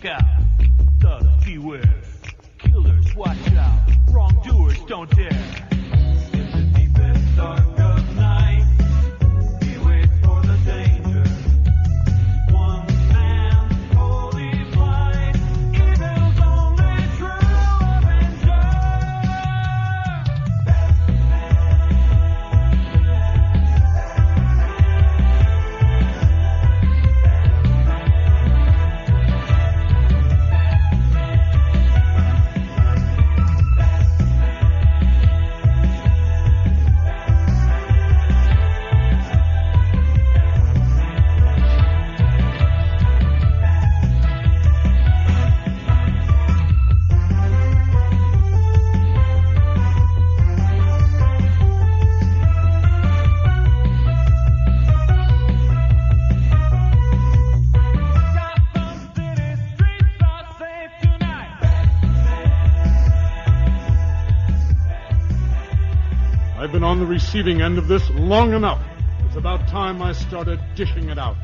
Look out, thugs beware. Killers watch out, wrongdoers don't dare. In the deepest dark of night, we wait for the danger. One man's holy blind, evil's only true avenger. I've been on the receiving end of this long enough. It's about time I started dishing it out.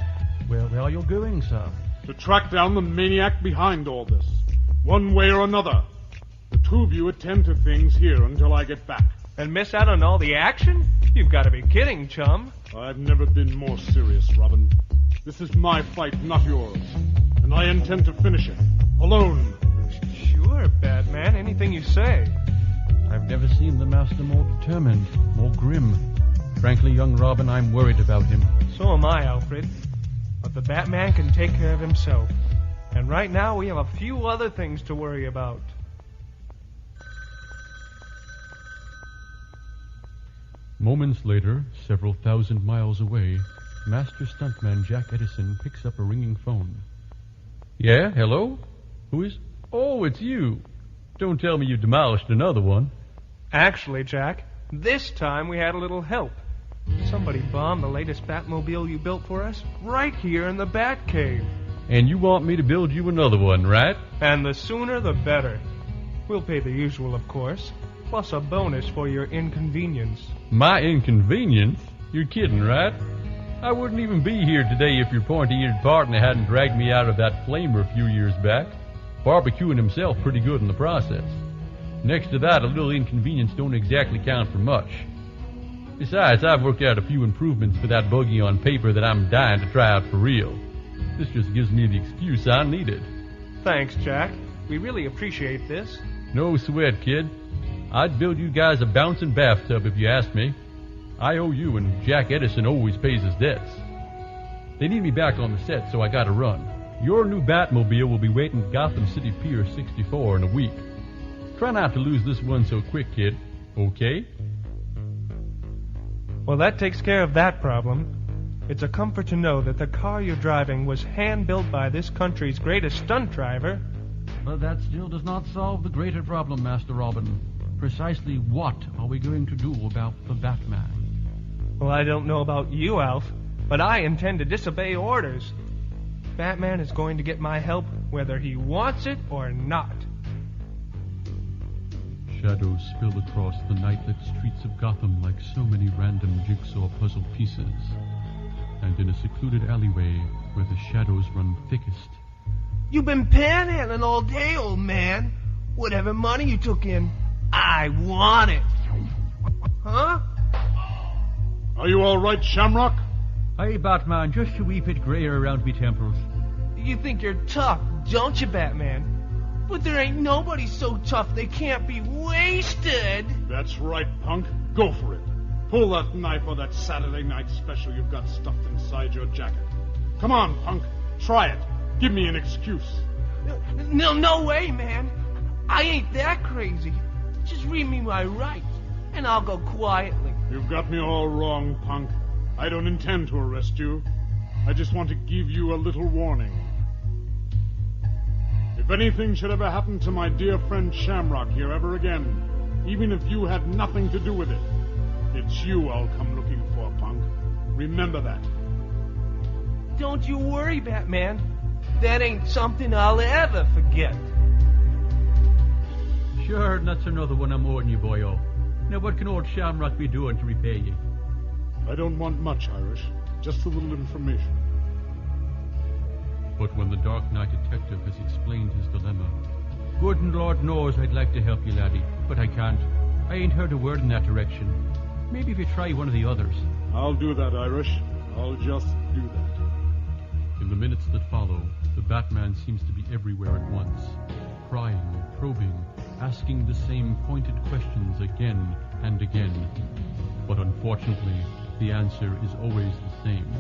Where are you going, sir? To track down the maniac behind all this. One way or another. The two of you attend to things here until I get back. And miss out on all the action? You've got to be kidding, chum. I've never been more serious, Robin. This is my fight, not yours. And I intend to finish it. Alone. Sure, Batman. Anything you say. I've never seen the Master more determined, more grim. Frankly, young Robin, I'm worried about him. So am I, Alfred. But the Batman can take care of himself. And right now we have a few other things to worry about. Moments later, several thousand miles away, Master Stuntman Jack Edison picks up a ringing phone. Yeah, hello? Who is... Oh, it's you. Don't tell me you demolished another one. Actually, Jack, this time we had a little help. Somebody bombed the latest Batmobile you built for us right here in the Batcave. And you want me to build you another one, right? And the sooner the better. We'll pay the usual, of course, plus a bonus for your inconvenience. My inconvenience? You're kidding, right? I wouldn't even be here today if your pointy-eared partner hadn't dragged me out of that flamer a few years back, barbecuing himself pretty good in the process. Next to that, a little inconvenience don't exactly count for much. Besides, I've worked out a few improvements for that buggy on paper that I'm dying to try out for real. This just gives me the excuse I needed. Thanks, Jack. We really appreciate this. No sweat, kid. I'd build you guys a bouncing bathtub if you asked me. I owe you, and Jack Edison always pays his debts. They need me back on the set, so I gotta run. Your new Batmobile will be waiting at Gotham City Pier 64 in a week. Try not to lose this one so quick, kid. Okay? Well, that takes care of that problem. It's a comfort to know that the car you're driving was hand-built by this country's greatest stunt driver. But that still does not solve the greater problem, Master Robin. Precisely what are we going to do about the Batman? Well, I don't know about you, Alf, but I intend to disobey orders. Batman is going to get my help whether he wants it or not. Shadows spill across the night-lit streets of Gotham like so many random jigsaw puzzle pieces. And in a secluded alleyway where the shadows run thickest... You've been panhandling all day, old man. Whatever money you took in, I want it. Huh? Are you all right, Shamrock? Aye, Batman, just a wee bit grayer around me temples. You think you're tough, don't you, Batman? But there ain't nobody so tough they can't be wasted. That's right, punk. Go for it. Pull that knife or that Saturday night special you've got stuffed inside your jacket. Come on, punk. Try it. Give me an excuse. No way, man. I ain't that crazy. Just read me my rights, and I'll go quietly. You've got me all wrong, punk. I don't intend to arrest you. I just want to give you a little warning. If anything should ever happen to my dear friend Shamrock here ever again, even if you had nothing to do with it, it's you I'll come looking for, punk. Remember that. Don't you worry, Batman. That ain't something I'll ever forget. Sure, that's another one I'm owing you, boyo. Now what can old Shamrock be doing to repay you? I don't want much, Irish. Just a little information. But when the Dark Knight detective has explained his dilemma, good and Lord knows I'd like to help you, laddie, but I can't. I ain't heard a word in that direction. Maybe if you try one of the others. I'll do that, Irish. I'll just do that. In the minutes that follow, the Batman seems to be everywhere at once, prying, probing, asking the same pointed questions again and again. But unfortunately, the answer is always the same.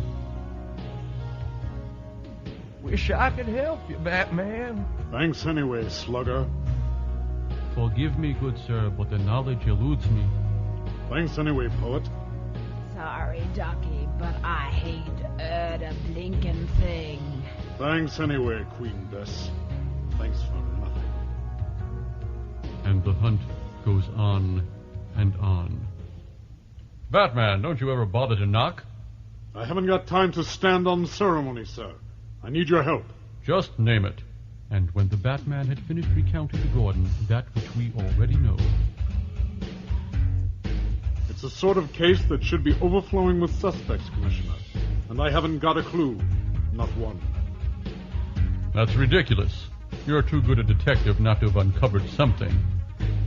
Wish I could help you, Batman. Thanks anyway, slugger. Forgive me, good sir, but the knowledge eludes me. Thanks anyway, poet. Sorry, Ducky, but I ain't heard a blinking thing. Thanks anyway, Queen Bess. Thanks for nothing. And the hunt goes on and on. Batman, don't you ever bother to knock? I haven't got time to stand on ceremony, sir. I need your help. Just name it. And when the Batman had finished recounting to Gordon that which we already know, It's a sort of case that should be overflowing with suspects, Commissioner. And I haven't got a clue. Not one. That's ridiculous. You're too good a detective not to have uncovered something.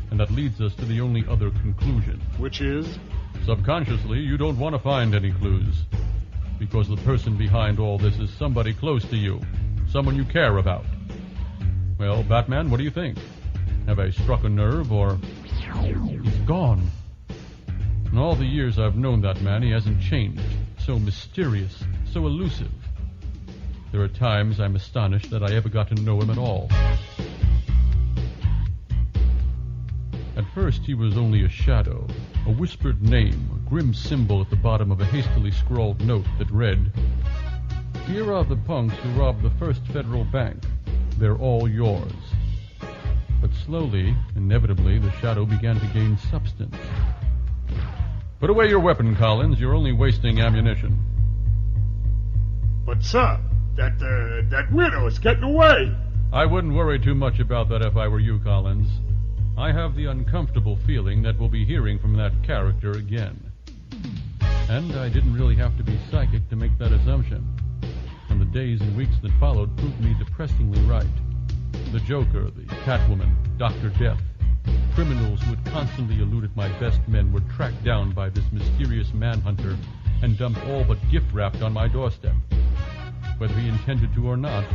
And that leads us to the only other conclusion. Which is? Subconsciously, you don't want to find any clues. Because the person behind all this is somebody close to you. Someone you care about. Well, Batman, what do you think? Have I struck a nerve, or... He's gone. In all the years I've known that man, he hasn't changed. So mysterious, so elusive. There are times I'm astonished that I ever got to know him at all. At first, he was only a shadow, a whispered name, a grim symbol at the bottom of a hastily scrawled note that read, "Here are the punks who robbed the First Federal Bank. They're all yours." But slowly, inevitably, the shadow began to gain substance. Put away your weapon, Collins. You're only wasting ammunition. But, sir, that widow is getting away. I wouldn't worry too much about that if I were you, Collins. I have the uncomfortable feeling that we'll be hearing from that character again. And I didn't really have to be psychic to make that assumption. And the days and weeks that followed proved me depressingly right. The Joker, the Catwoman, Dr. Death, criminals who had constantly eluded my best men were tracked down by this mysterious manhunter and dumped all but gift-wrapped on my doorstep. Whether he intended to or not,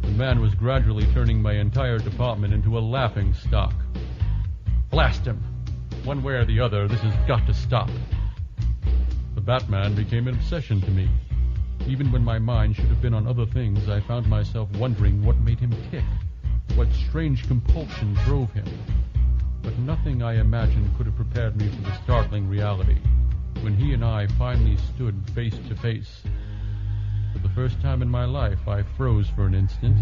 the man was gradually turning my entire department into a laughingstock. Blast him! One way or the other, this has got to stop. The Batman became an obsession to me. Even when my mind should have been on other things, I found myself wondering what made him tick, what strange compulsion drove him. But nothing I imagined could have prepared me for the startling reality, when he and I finally stood face to face. For the first time in my life, I froze for an instant,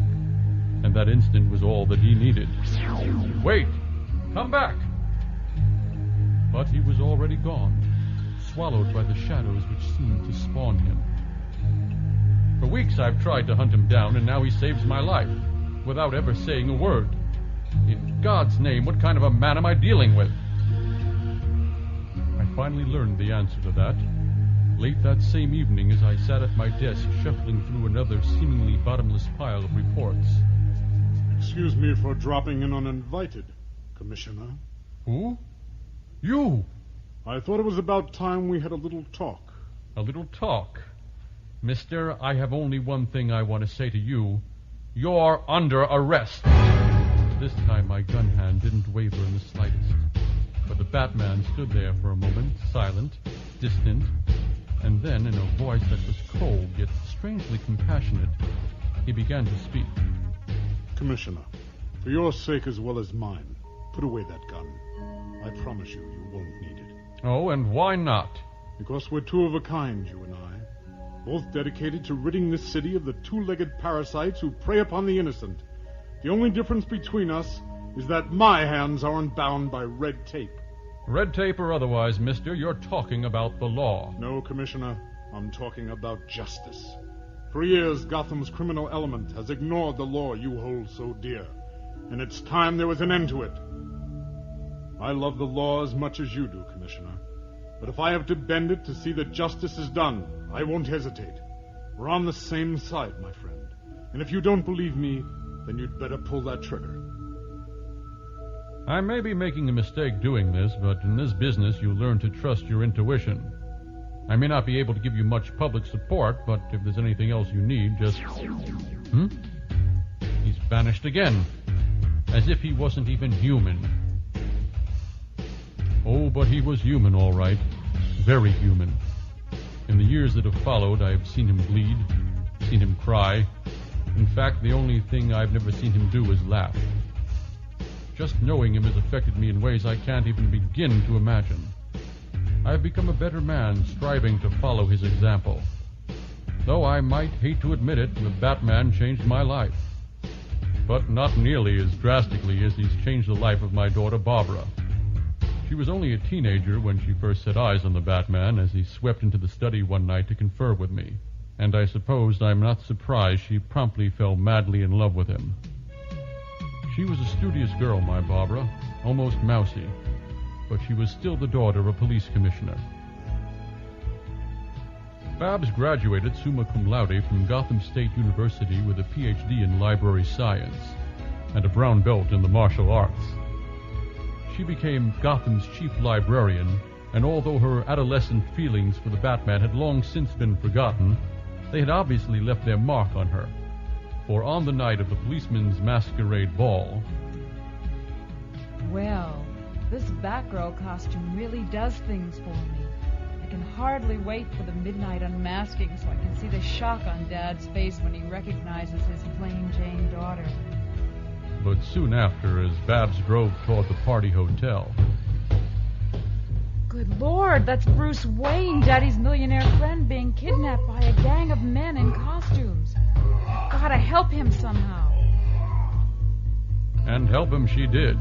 and that instant was all that he needed. Wait! Come back! But he was already gone, swallowed by the shadows which seemed to spawn him. For weeks I've tried to hunt him down, and now he saves my life, without ever saying a word. In God's name, what kind of a man am I dealing with? I finally learned the answer to that. Late that same evening, as I sat at my desk shuffling through another seemingly bottomless pile of reports. Excuse me for dropping in uninvited, Commissioner. Who? You! I thought it was about time we had a little talk. A little talk? Mister, I have only one thing I want to say to you. You're under arrest. This time my gun hand didn't waver in the slightest. But the Batman stood there for a moment, silent, distant, and then, in a voice that was cold yet strangely compassionate, he began to speak. Commissioner, for your sake as well as mine, put away that gun. I promise you, you won't need it. Oh, and why not? Because we're two of a kind, you and I. Both dedicated to ridding this city of the two-legged parasites who prey upon the innocent. The only difference between us is that my hands aren't bound by red tape. Red tape or otherwise, mister, you're talking about the law. No, Commissioner, I'm talking about justice. For years, Gotham's criminal element has ignored the law you hold so dear, and it's time there was an end to it. I love the law as much as you do, Commissioner, but if I have to bend it to see that justice is done, I won't hesitate. We're on the same side, my friend. And if you don't believe me, then you'd better pull that trigger. I may be making a mistake doing this, but in this business you learn to trust your intuition. I may not be able to give you much public support, but if there's anything else you need, just... He's vanished again. As if he wasn't even human. Oh, but he was human, all right. Very human. In the years that have followed, I have seen him bleed, seen him cry. In fact, the only thing I've never seen him do is laugh. Just knowing him has affected me in ways I can't even begin to imagine. I've become a better man, striving to follow his example. Though I might hate to admit it, the Batman changed my life. But not nearly as drastically as he's changed the life of my daughter Barbara. She was only a teenager when she first set eyes on the Batman as he swept into the study one night to confer with me. And I suppose I'm not surprised she promptly fell madly in love with him. She was a studious girl, my Barbara, almost mousy, but she was still the daughter of a police commissioner. Babs graduated summa cum laude from Gotham State University with a Ph.D. in library science and a brown belt in the martial arts. She became Gotham's chief librarian, and although her adolescent feelings for the Batman had long since been forgotten, they had obviously left their mark on her. For on the night of the policeman's masquerade ball... Well, this Batgirl costume really does things for me. I can hardly wait for the midnight unmasking so I can see the shock on Dad's face when he recognizes his plain Jane daughter. But soon after, as Babs drove toward the party hotel... Good Lord, that's Bruce Wayne, Daddy's millionaire friend, being kidnapped by a gang of men in costumes. I've gotta help him somehow. And help him she did,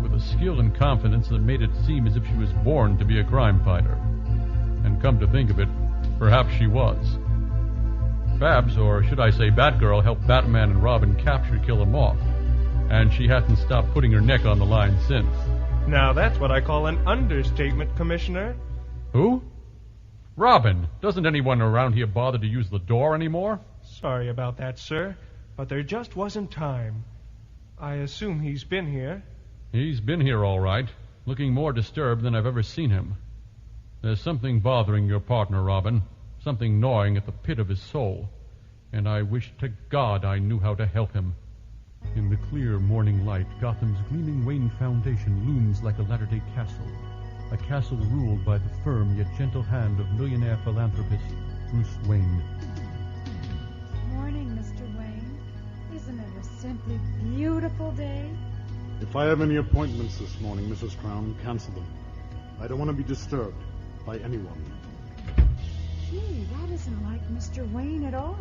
with a skill and confidence that made it seem as if she was born to be a crime fighter. And come to think of it, perhaps she was. Babs, or should I say Batgirl, helped Batman and Robin kill him off. And she hasn't stopped putting her neck on the line since. Now that's what I call an understatement, Commissioner. Who? Robin, doesn't anyone around here bother to use the door anymore? Sorry about that, sir, but there just wasn't time. I assume he's been here. He's been here all right, looking more disturbed than I've ever seen him. There's something bothering your partner, Robin, something gnawing at the pit of his soul, and I wish to God I knew how to help him. In the clear morning light, Gotham's gleaming Wayne Foundation looms like a latter-day castle. A castle ruled by the firm yet gentle hand of millionaire philanthropist Bruce Wayne. Morning, Mr. Wayne. Isn't it a simply beautiful day? If I have any appointments this morning, Mrs. Crown, cancel them. I don't want to be disturbed by anyone. Gee, that isn't like Mr. Wayne at all.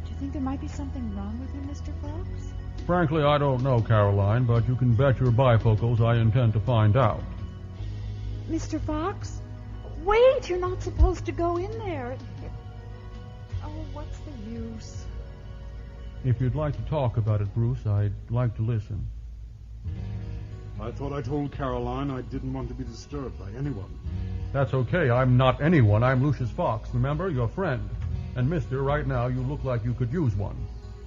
Do you think there might be something wrong with him, Mr. Fox? Frankly, I don't know, Caroline, but you can bet your bifocals I intend to find out. Mr. Fox? Wait, you're not supposed to go in there. Oh, what's the use? If you'd like to talk about it, Bruce, I'd like to listen. I thought I told Caroline I didn't want to be disturbed by anyone. That's okay. I'm not anyone. I'm Lucius Fox, remember? Your friend. And, mister, right now you look like you could use one.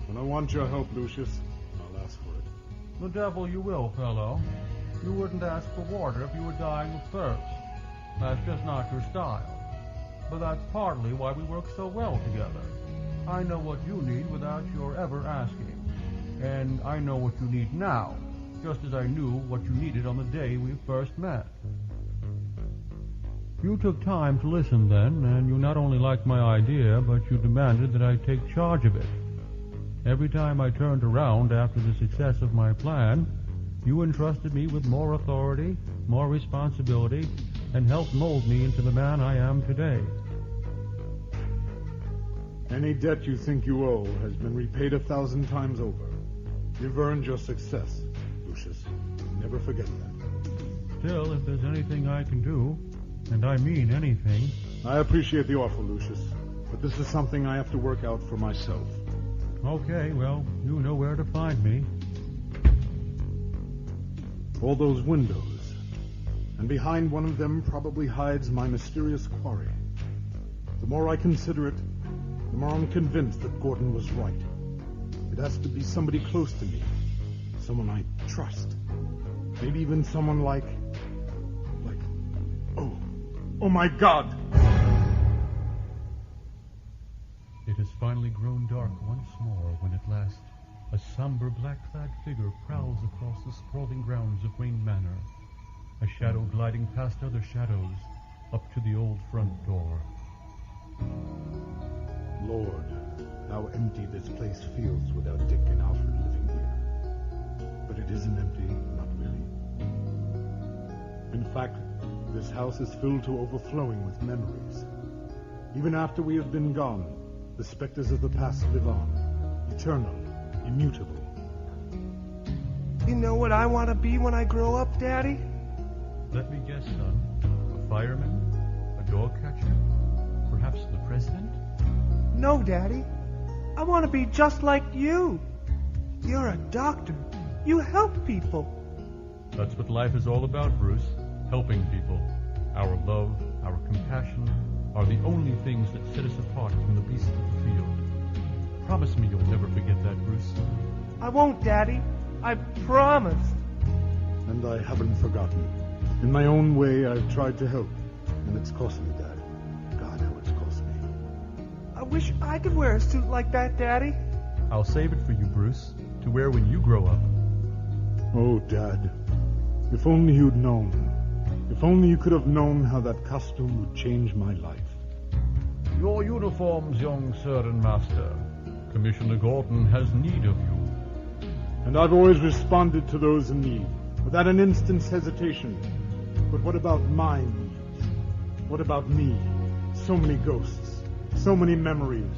When I want your help, Lucius, I'll ask for it. The devil you will, fellow. You wouldn't ask for water if you were dying of thirst. That's just not your style. But that's partly why we work so well together. I know what you need without your ever asking. And I know what you need now, just as I knew what you needed on the day we first met. You took time to listen then, and you not only liked my idea, but you demanded that I take charge of it. Every time I turned around after the success of my plan, you entrusted me with more authority, more responsibility, and helped mold me into the man I am today. Any debt you think you owe has been repaid 1,000 times over. You've earned your success, Lucius. Never forget that. Still, if there's anything I can do, and I mean anything... I appreciate the offer, Lucius, but this is something I have to work out for myself. Okay, well, you know where to find me. All those windows, and behind one of them probably hides my mysterious quarry. The more I consider it, the more I'm convinced that Gordon was right. It has to be somebody close to me. Someone I trust. Maybe even someone like... Oh my God! It has finally grown dark once more when at last a somber black-clad figure prowls across the sprawling grounds of Wayne Manor, a shadow gliding past other shadows up to the old front door. Lord, how empty this place feels without Dick and Alfred living here. But it isn't empty, not really. In fact, this house is filled to overflowing with memories. Even after we have been gone, the specters of the past live on, eternal, immutable. You know what I want to be when I grow up, Daddy? Let me guess, son. A fireman? A dog catcher? Perhaps the president? No, Daddy. I want to be just like you. You're a doctor. You help people. That's what life is all about, Bruce. Helping people. Our love, our compassion, are the only things that set us apart from the beasts of the field. Promise me you'll never forget that, Bruce. I won't, Daddy. I promise. And I haven't forgotten. In my own way, I've tried to help. And it's cost me, Dad. God, how it's cost me. I wish I could wear a suit like that, Daddy. I'll save it for you, Bruce, to wear when you grow up. Oh, Dad. If only you'd known. If only you could have known how that costume would change my life. Your uniforms, young sir and master. Commissioner Gordon has need of you. And I've always responded to those in need, without an instant's hesitation. But what about my needs? What about me? So many ghosts, so many memories.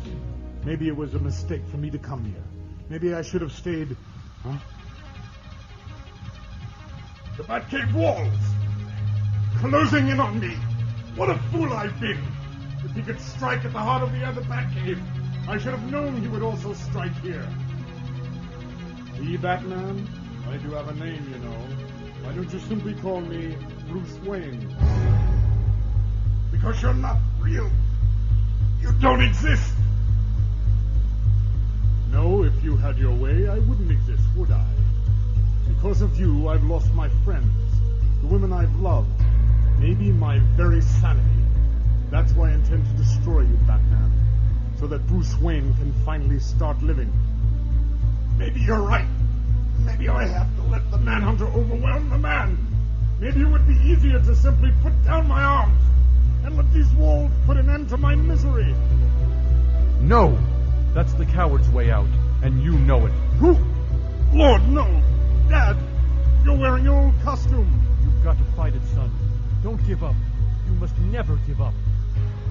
Maybe it was a mistake for me to come here. Maybe I should have stayed... Huh? The Batcave walls! Closing in on me! What a fool I've been! If he could strike at the heart of the other Batcave, I should have known he would also strike here. The Batman? I do have a name, you know. Why don't you simply call me Bruce Wayne? Because you're not real. You don't exist. No, if you had your way, I wouldn't exist, would I? Because of you, I've lost my friends, the women I've loved, maybe my very sanity. That's why I intend to destroy you, Batman, so that Bruce Wayne can finally start living. Maybe you're right. Maybe I have to let the Manhunter overwhelm the man. Maybe it would be easier to simply put down my arms and let these walls put an end to my misery. No! That's the coward's way out, and you know it. Who? Lord, no! Dad, you're wearing your old costume. You've got to fight it, son. Don't give up. You must never give up.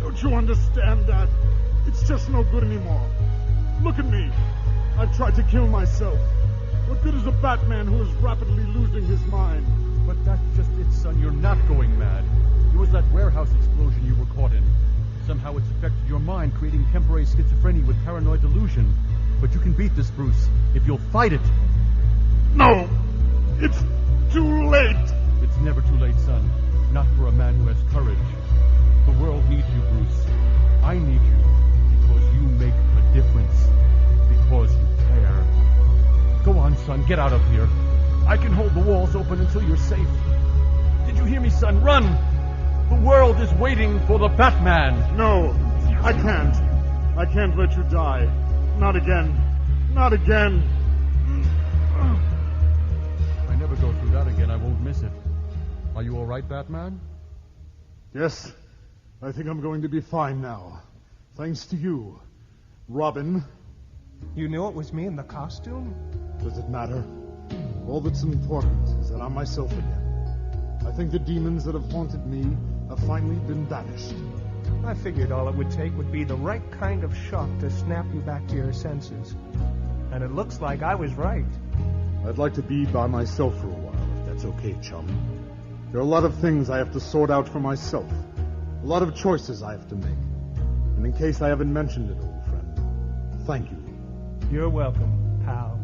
Don't you understand, Dad? It's just no good anymore. Look at me. I've tried to kill myself. What good is a Batman who is rapidly losing his mind? But that's just it, son. You're not going mad. It was that warehouse explosion you were caught in. Somehow it's affected your mind, creating temporary schizophrenia with paranoid delusion. But you can beat this, Bruce, if you'll fight it. No! It's too late! It's never too late, son. Not for a man who has courage. The world needs you, Bruce. I need you because you make a difference. Because you care. Go on, son. Get out of here. I can hold the walls open until you're safe. Did you hear me, son? Run! The world is waiting for the Batman. No, I can't. I can't let you die. Not again. Not again. If I never go through that again, I won't miss it. Are you all right, Batman? Yes, I think I'm going to be fine now. Thanks to you, Robin. You knew it was me in the costume? Does it matter? All that's important is that I'm myself again. I think the demons that have haunted me have finally been banished. I figured all it would take would be the right kind of shock to snap you back to your senses. And it looks like I was right. I'd like to be by myself for a while, if that's okay, chum. There are a lot of things I have to sort out for myself. A lot of choices I have to make. And in case I haven't mentioned it, old friend, thank you. You're welcome, pal.